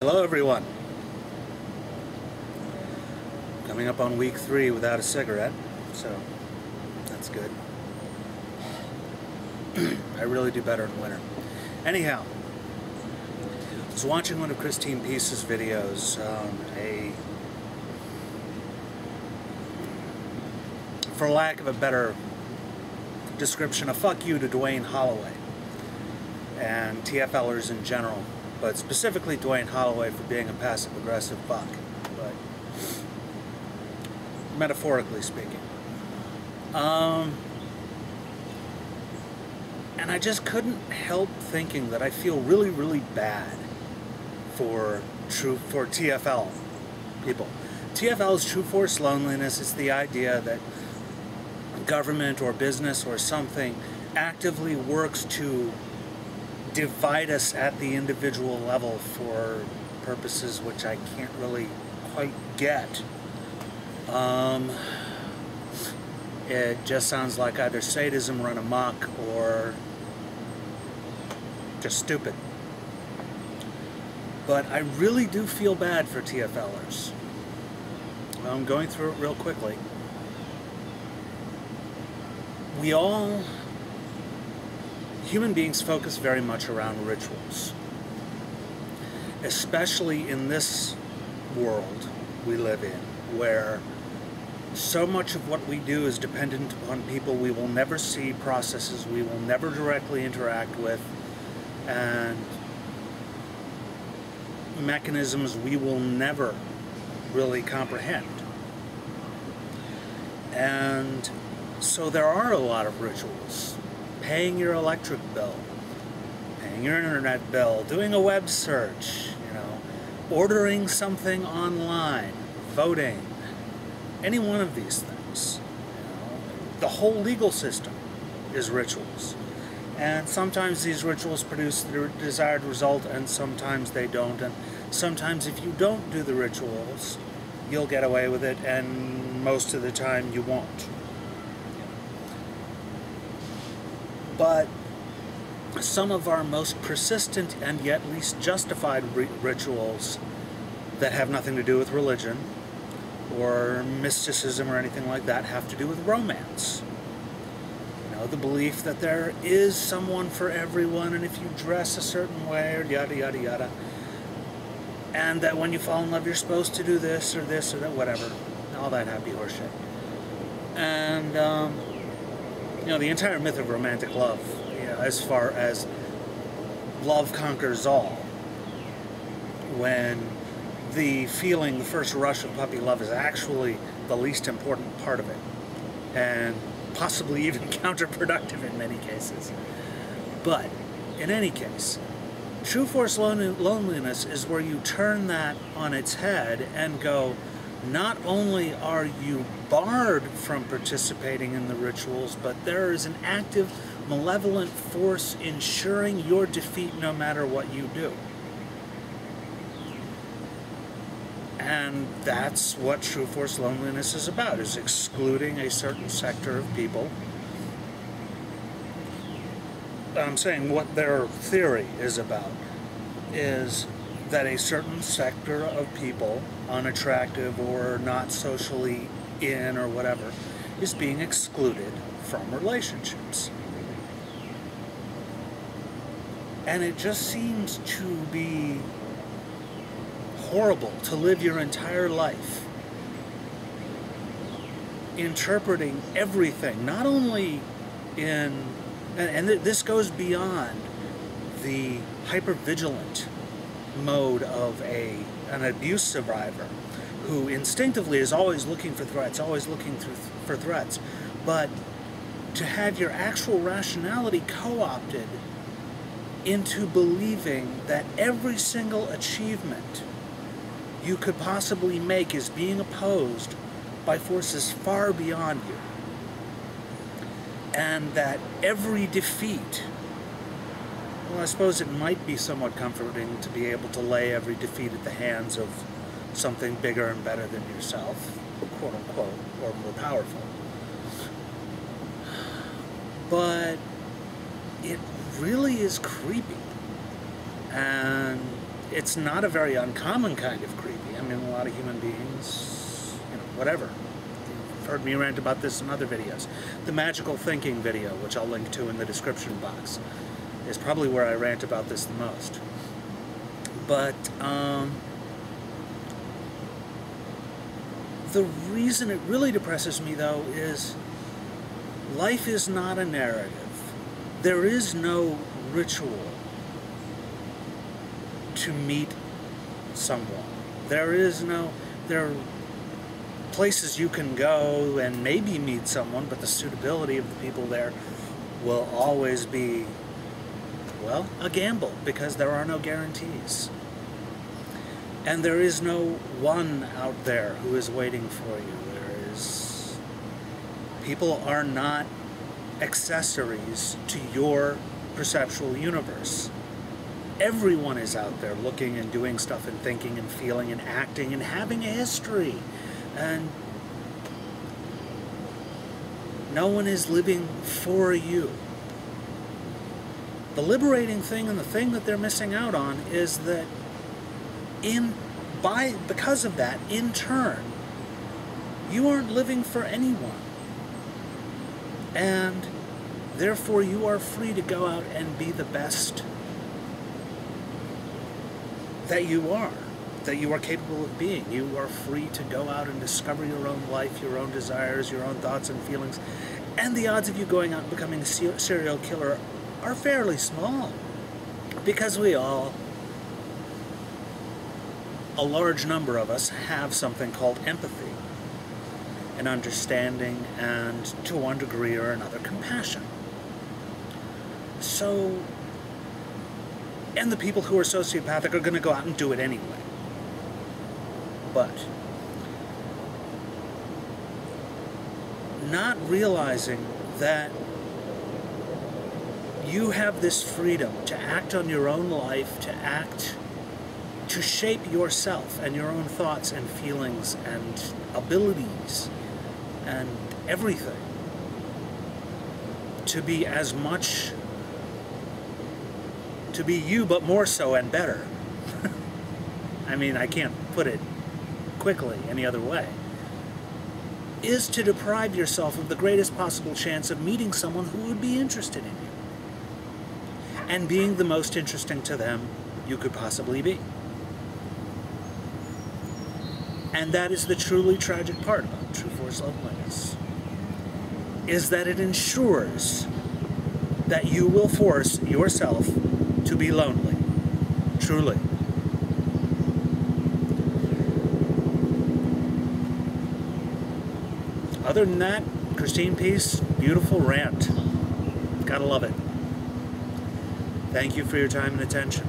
Hello everyone. Coming up on week 3 without a cigarette, so that's good. I really do better in winter. Anyhow, I was watching one of Christine Peace's videos, for lack of a better description, a fuck you to Dwayne Holloway and TFLers in general. But specifically Dwayne Holloway for being a passive-aggressive fuck, but metaphorically speaking. And I just couldn't help thinking that I feel really, really bad for TFL people. TFL's true force loneliness is the idea that government or business or something actively works to divide us at the individual level for purposes which I can't really quite get. It just sounds like either sadism run amok or just stupid. But I really do feel bad for TFLers. I'm going through it real quickly. Human beings focus very much around rituals, especially in this world we live in, where so much of what we do is dependent upon people we will never see, processes we will never directly interact with, and mechanisms we will never really comprehend. And so there are a lot of rituals. Paying your electric bill, paying your internet bill, doing a web search, ordering something online, voting, any one of these things. The whole legal system is rituals. And sometimes these rituals produce the desired result and sometimes they don't. And sometimes if you don't do the rituals, you'll get away with it, and most of the time you won't. But some of our most persistent and yet least justified rituals that have nothing to do with religion or mysticism or anything like that have to do with romance. The belief that there is someone for everyone, and if you dress a certain way, or yada yada yada, and that when you fall in love you're supposed to do this or that, whatever, all that happy horseshit. And the entire myth of romantic love, as far as love conquers all, when the first rush of puppy love is actually the least important part of it, and possibly even counterproductive in many cases. But, in any case, true force loneliness is where you turn that on its head and go, not only are you barred from participating in the rituals, but there is an active, malevolent force ensuring your defeat no matter what you do. And that's what true force loneliness is about, is excluding a certain sector of people. I'm saying what their theory is about is that a certain sector of people, unattractive or not socially in or whatever, is being excluded from relationships. And it just seems to be horrible to live your entire life interpreting everything, not only in, and this goes beyond the hypervigilant mode of an abuse survivor who instinctively is always looking for threats, for threats, but to have your actual rationality co-opted into believing that every single achievement you could possibly make is being opposed by forces far beyond you, and that every defeat, well, I suppose it might be somewhat comforting to be able to lay every defeat at the hands of something bigger and better than yourself, quote unquote, or more powerful. But it really is creepy. And it's not a very uncommon kind of creepy. I mean, a lot of human beings, whatever. You've heard me rant about this in other videos. The magical thinking video, which I'll link to in the description box, is probably where I rant about this the most. But the reason it really depresses me, though, is life is not a narrative. There is no ritual to meet someone. There are places you can go and maybe meet someone, but the suitability of the people there will always be, well, a gamble, because there are no guarantees. And there is no one out there who is waiting for you. People are not accessories to your perceptual universe. Everyone is out there looking and doing stuff and thinking and feeling and acting and having a history. And no one is living for you. The liberating thing, and the thing that they're missing out on, is that because of that, in turn, you aren't living for anyone. And therefore you are free to go out and be the best that you are capable of being. You are free to go out and discover your own life, your own desires, your own thoughts and feelings. And the odds of you going out and becoming a serial killer are fairly small, because a large number of us have something called empathy, and understanding, and to one degree or another, compassion. So, and the people who are sociopathic are going to go out and do it anyway. But not realizing that you have this freedom to act on your own life, to shape yourself and your own thoughts and feelings and abilities and everything, to be you, but more so and better. I mean, I can't put it quickly any other way, is to deprive yourself of the greatest possible chance of meeting someone who would be interested in you and being the most interesting to them you could possibly be. And that is the truly tragic part about true force loneliness, is that it ensures that you will force yourself to be lonely, truly. Other than that, Christine Peace, beautiful rant. Gotta love it. Thank you for your time and attention.